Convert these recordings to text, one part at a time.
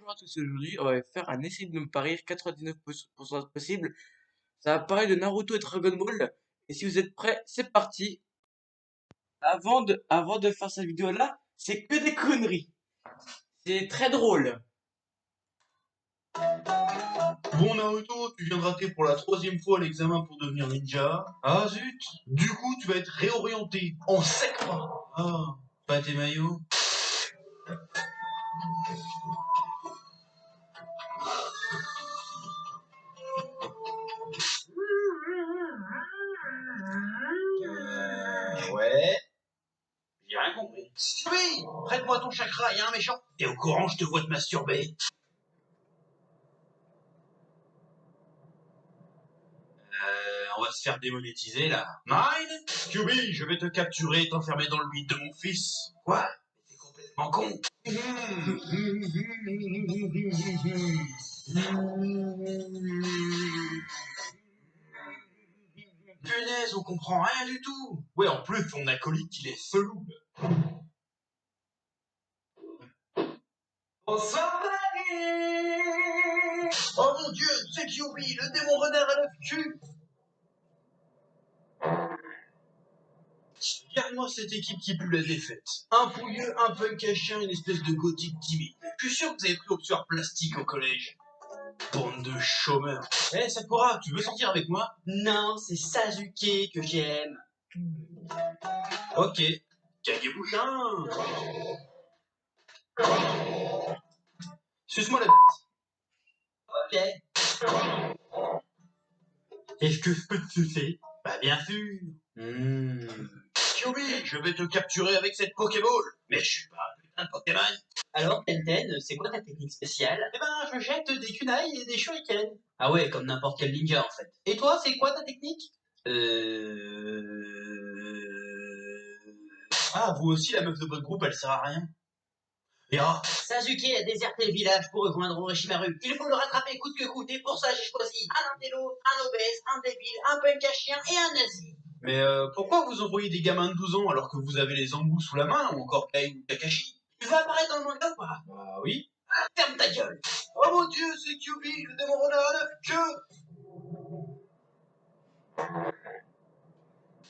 Bonjour à tous, aujourd'hui on va faire un essai de me parir 99% possible. Ça va parler de Naruto et Dragon Ball. Et si vous êtes prêts, c'est parti. Avant de faire cette vidéo là, c'est que des conneries. C'est très drôle. Bon Naruto, tu viens de rater pour la 3e fois l'examen pour devenir ninja. Ah zut. Du coup, tu vas être réorienté en secret. Ah, pas tes maillots. Ouais. J'ai rien compris. Oui, prête-moi ton chakra, y a un méchant. T'es au courant, je te vois te masturber. On va se faire démonétiser là. Mine, Scooby, je vais te capturer et t'enfermer dans le bide de mon fils. Quoi? Mais t'es complètement con. Punaise, on comprend rien du tout. Ouais, en plus, ton acolyte, il est felou. Bonsoir, Paris. Oh mon dieu, c'est Kyubi, le démon renard à 9 cul. Regarde-moi cette équipe qui pue la défaite. Un pouilleux, un punk à chien, une espèce de gothique timide. Je suis sûr que vous avez pris au tueur plastique au collège. Bande de chômeurs. Eh, Sakura, tu veux sortir avec moi? Non, c'est Sasuke que j'aime. Ok. Kagebushin. Suce-moi la bite. Ok. Est-ce que je peux te sucer? Bah bien sûr. Kyubi, je vais te capturer avec cette Pokéball. Mais je suis pas un putain de Pokémon. Alors, Tenten, c'est quoi ta technique spéciale? Eh ben, je jette des kunai et des shurikens. Ah ouais, comme n'importe quel ninja en fait. Et toi, c'est quoi ta technique? Ah, vous aussi, la meuf de votre groupe, elle sert à rien. Et ah, Sasuke a déserté le village pour rejoindre Orochimaru. Il faut le rattraper coûte que coûte et pour ça j'ai choisi un intello, un obèse, un débile, un punk à chien et un nazi. mais pourquoi vous envoyez des gamins de 12 ans alors que vous avez les embouts sous la main ou encore Kai ou Kakashi? Tu vas apparaître dans le manga ou pas? Bah oui. Ah, ferme ta gueule. Oh mon dieu, c'est Kyubi, le démon renard à 9 queues.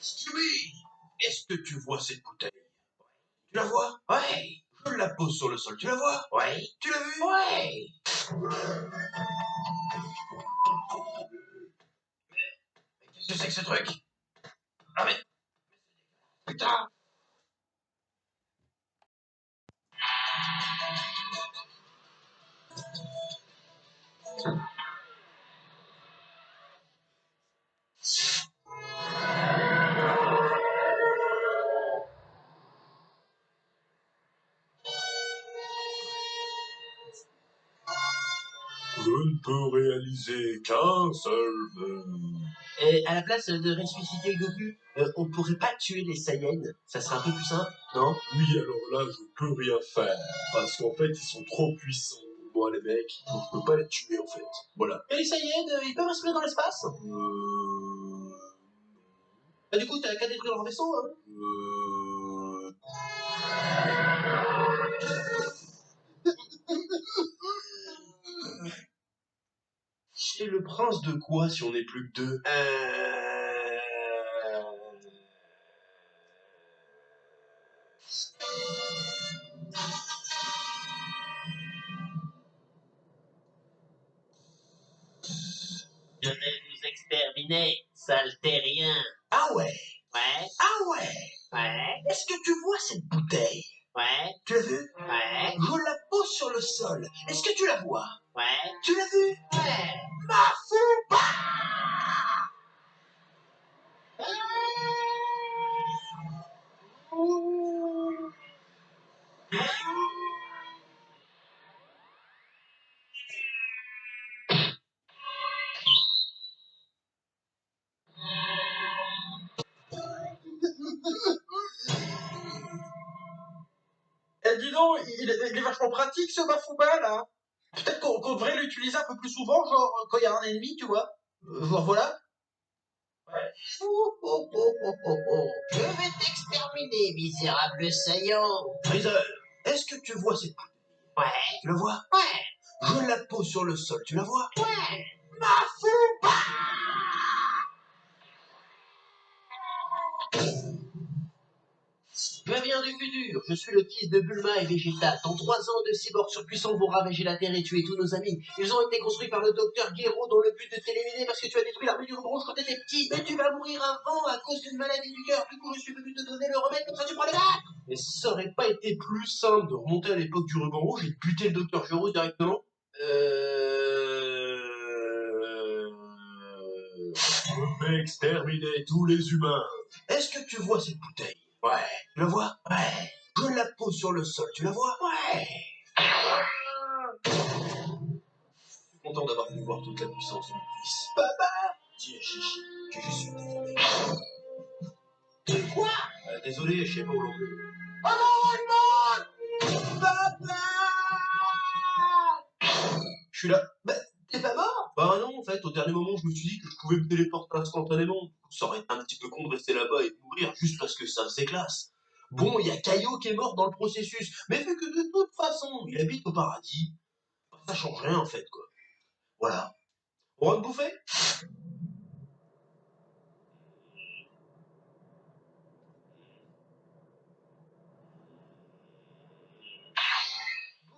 Kyubi, est-ce que tu vois cette bouteille? Tu la vois? Ouais. Je la pose sur le sol, tu la vois? Ouais. Tu l'as vu? Ouais. Qu'est-ce que c'est que ce truc? Ah mais... Putain! Je ne peux réaliser qu'un seul vœu. Et à la place de ressusciter Goku, on pourrait pas tuer les Saiyans? Ça serait un peu plus simple, non? Oui, alors là, je peux rien faire. Parce qu'en fait, ils sont trop puissants pour moi, les mecs. Donc, je peux pas les tuer, en fait. Voilà. Et les Saiyans, ils peuvent respirer dans l'espace? Bah du coup, t'as qu'à détruire leur vaisseau, hein? C'est le prince de quoi si on n'est plus que deux? Je vais vous exterminer, sale terrien. Ah ouais! Ouais, Ah ouais! ouais, Est-ce que tu vois cette bouteille? ouais, Tu l'as vue? ouais, Je la pose sur le sol. Est-ce que tu la vois? ouais, Tu l'as vue? ouais. Ma fou! Eh dis donc, il est vachement pratique ce Bafouba là. Peut-être qu'on devrait l'utiliser un peu plus souvent, genre quand il y a un ennemi, tu vois. Genre voilà. Ouais. Je vais t'exterminer, misérable saillant. Freezer, est-ce que tu vois cette bouteille? Ouais, Tu la vois? ouais. Je la pose sur le sol, tu la vois? Ouais. Je viens du futur, je suis le fils de Bulma et Vegeta. Dans 3 ans, de cyborgs surpuissants vont ravager la Terre et tuer tous nos amis. Ils ont été construits par le docteur Gero dans le but de t'éliminer parce que tu as détruit l'armure rouge quand t'étais petit. Mais tu vas mourir avant à cause d'une maladie du cœur. Du coup, je suis venu te donner le remède, comme ça tu prends les bacs. Mais ça aurait pas été plus simple de remonter à l'époque du ruban rouge et de buter le docteur Gero directement? Je vais exterminer tous les humains. Est-ce que tu vois cette bouteille? Ouais. Tu la vois? Ouais. Je la pose sur le sol, tu la vois? Ouais. Je suis content d'avoir pu voir toute la puissance de mon fils. Papa! Dis à Chichi que je suis désolé. Quoi? Désolé, je sais pas où l'on est. Papa! Je suis là. Bah, t'es pas mort? Bah non, en fait, au dernier moment, je me suis dit que je pouvais me téléporter instantanément. Ça aurait été un petit peu con de rester là-bas et de mourir juste parce que ça faisait classe. Bon, il y a Caillot qui est mort dans le processus, mais vu que de toute façon, il habite au paradis, bah, ça change rien en fait, quoi. Voilà. On va te bouffer?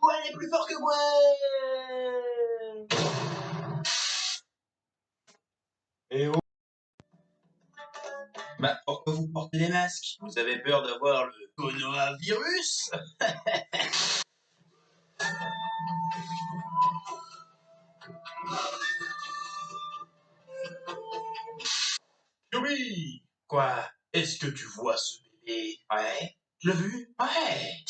Ouais, elle est plus fort que moi! Et oh. Bah, pourquoi vous portez des masques? Vous avez peur d'avoir le coronavirus? Yuri! Quoi? Est-ce que tu vois ce bébé? Ouais. Tu l'as vu? Ouais.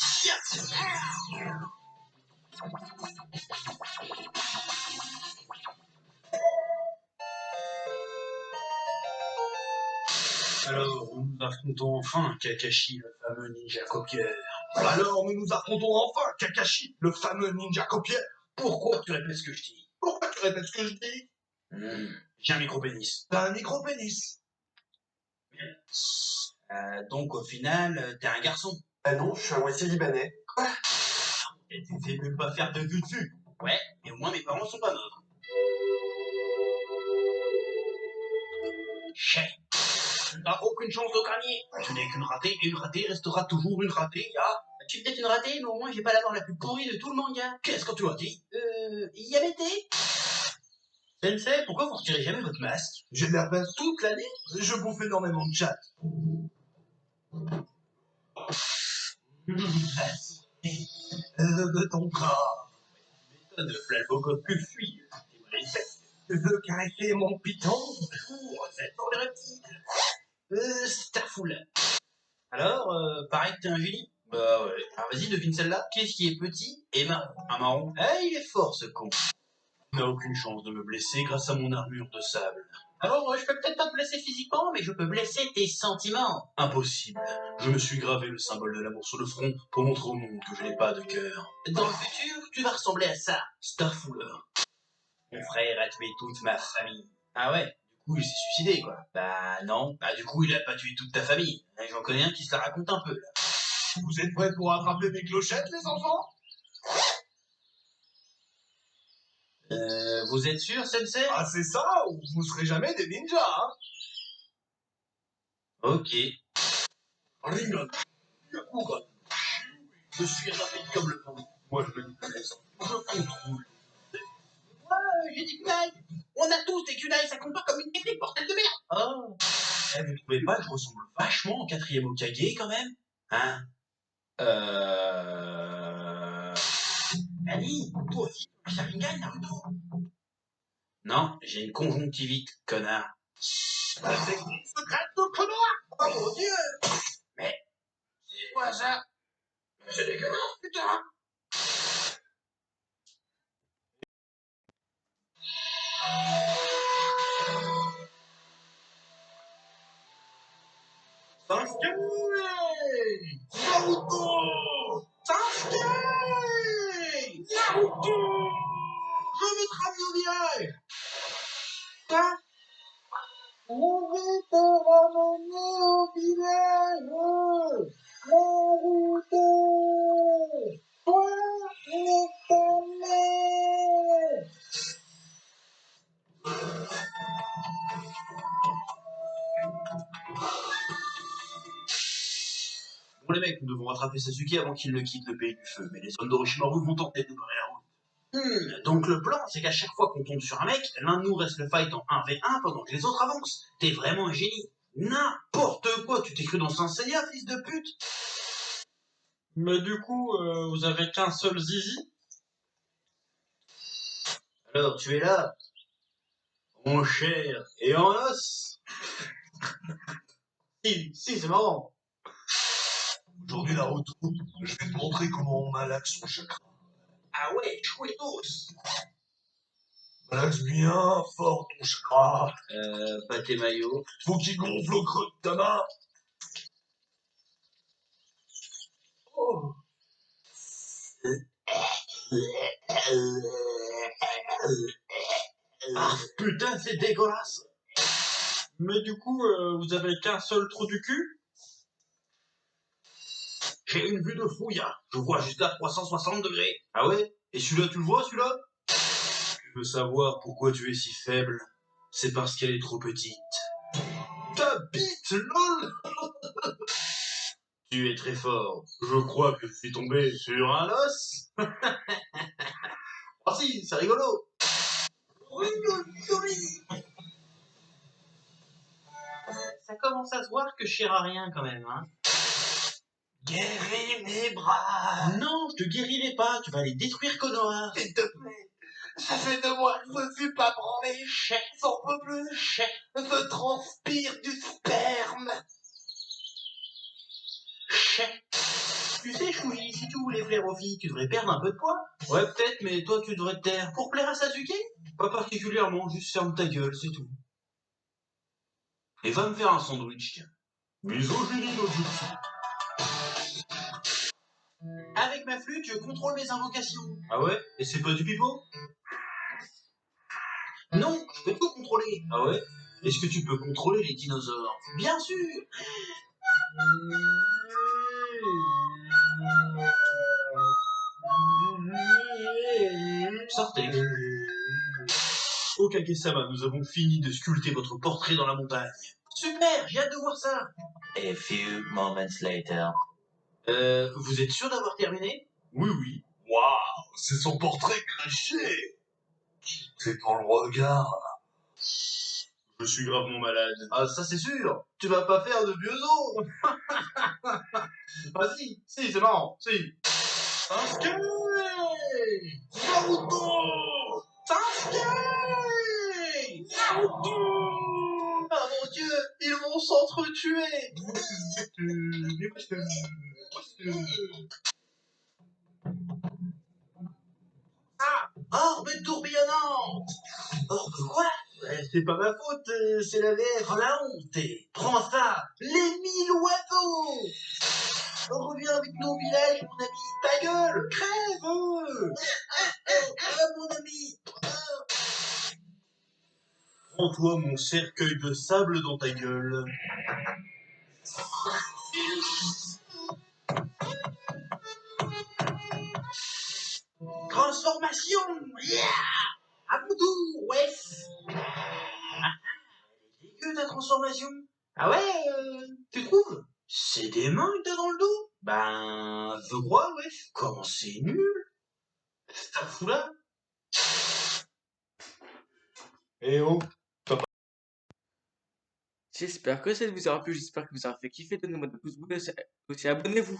Alors, nous affrontons enfin Kakashi, le fameux ninja copieur. Alors nous nous affrontons enfin Kakashi, le fameux ninja copieur. Pourquoi tu répètes ce que je dis? Pourquoi tu répètes ce que je dis? J'ai un micro-pénis. T'as un micro-pénis. Donc au final, t'es un garçon. Ah non, je suis à moitié libanais. Et tu sais même pas faire de vue dessus. Ouais, mais au moins mes parents sont pas morts. Chais. Tu n'as aucune chance de gagner. Tu n'es qu'une ratée et une ratée restera toujours une ratée, ya. Tu es peut-être une ratée, mais au moins j'ai pas la mort la plus pourrie de tout le manga. Qu'est-ce que tu as dit? Yamete? Sensei, pourquoi vous retirez jamais votre masque? J'ai de la place toute l'année. Je bouffe énormément de chat. De ton corps. De flalbogote que fuis. Tu veux caresser mon piton? C'est pour les reptiles. Starful. Alors, pareil que t'es un génie? Bah ouais. Alors vas-y, devine celle-là. Qu'est-ce qui est petit et marron? Un marron. Ah, il est fort ce con. Il n'a aucune chance de me blesser grâce à mon armure de sable. Alors, je peux peut-être pas te blesser physiquement, mais je peux blesser tes sentiments. Impossible. Je me suis gravé le symbole de l'amour sur le front pour montrer au monde que je n'ai pas de cœur. Dans le futur, tu vas ressembler à ça. Starfooler. Mon frère a tué toute ma famille. Ah ouais? Du coup, il s'est suicidé, quoi. Bah non. Bah du coup, il a pas tué toute ta famille. J'en connais un qui se la raconte un peu, là. Vous êtes prêts pour attraper mes clochettes, les enfants? Vous êtes sûr, Sensei? Ah, c'est ça, ou vous serez jamais des ninjas, hein? Ok. Ringan, Yakugan. Je suis rapide comme le vent. Moi, je me dis plaisant. Je contrôle. J'ai des kunai. On a tous des kunai, ça compte pas comme une technique, bordel de merde. Oh. Eh, vous trouvez pas que je ressemble vachement au 4e Hokage, quand même? Hein? Allez, toi aussi, un Sharingan, Naruto. Non, j'ai une conjonctivite, connard. La technique secrète de Konoha. Oh mon dieu. Mais, c'est quoi ça? C'est dégueulasse, putain. Sasuke! Naruto! Sasuke! Naruto! Je veux te ramener au village. Quoi? On veut te ramener au village. Naruto! Toi et ta mère. mec, nous devons rattraper Sasuke avant qu'il ne quitte le pays du feu. Mais les hommes d'Orochimaru vont tenter de nous barrer la route. Donc le plan, c'est qu'à chaque fois qu'on tombe sur un mec, l'un de nous reste le fight en 1v1 pendant que les autres avancent. T'es vraiment un génie. N'importe quoi, tu t'es cru dans Saint Seiya, fils de pute. Mais du coup, vous avez qu'un seul zizi? Alors tu es là, en chair et en os. Si, c'est marrant. Aujourd'hui, Naruto, je vais te montrer comment on malaxe son chakra. Ah ouais, chouettos. Malaxe bien fort ton chakra. Pâté maillot. Faut qu'il gonfle au creux de ta main. Oh. Ah putain, c'est dégueulasse. Mais du coup, vous avez qu'un seul trou du cul? J'ai une vue de fouilla. Je vois jusqu'à 360 degrés. Ah ouais? Et celui-là, tu le vois, celui-là? Tu veux savoir pourquoi tu es si faible? C'est parce qu'elle est trop petite. Ta bite, lol! Tu es très fort. Je crois que je suis tombé sur un os. Ah si, c'est rigolo. Ça commence à se voir que je cherche à rien quand même, hein. Guéris mes bras. Non, je te guérirai pas, tu vas les détruire, Konoha. S'il te plaît. Ça fait 2 mois que je me suis pas branlé. J'en peux plus. Je transpire du sperme. Tu sais, Chouli, si tu voulais plaire aux filles, tu devrais perdre un peu de poids. Ouais, peut-être, mais toi, tu devrais te taire. Pour plaire à Sasuke? Pas particulièrement, juste ferme ta gueule, c'est tout. Et va me faire un sandwich, tiens. Misogynie no jutsu. Avec ma flûte, je contrôle mes invocations. Ah ouais? Et c'est pas du pipeau? Non, je peux tout contrôler. Ah ouais? Est-ce que tu peux contrôler les dinosaures? Bien sûr! Sortez. Okage-sama, nous avons fini de sculpter votre portrait dans la montagne. Super, j'ai hâte de voir ça. A few moments later. Vous êtes sûr d'avoir terminé? Oui. Waouh, c'est son portrait craché. C'est dans le regard. Je suis gravement malade. Ah, ça c'est sûr. Tu vas pas faire de vieux os. Ah si, c'est marrant, si. Sasuke! Naruto! Sasuke! Naruto! Ah mon Dieu, ils vont s'entretuer. Ah, orbe tourbillonnante. Orbe quoi? C'est pas ma faute, c'est la VF. Oh la honte. Prends ça, les 1000 oiseaux. Reviens avec nous au village, mon ami. Ta gueule, crève. Mon ami. Prends-toi mon cercueil de sable dans ta gueule. Transformation. Yeah. À mon tour, wesh. Dégueu ta transformation. Ah ouais, tu trouves? C'est des mains que t'as dans le dos? Ben, je crois, wesh. Comment c'est nul? Ça fout là? Eh oh! J'espère que ça vous aura plu, j'espère que vous aura fait kiffer. Donnez-moi des pouces bleus, aussi abonnez-vous.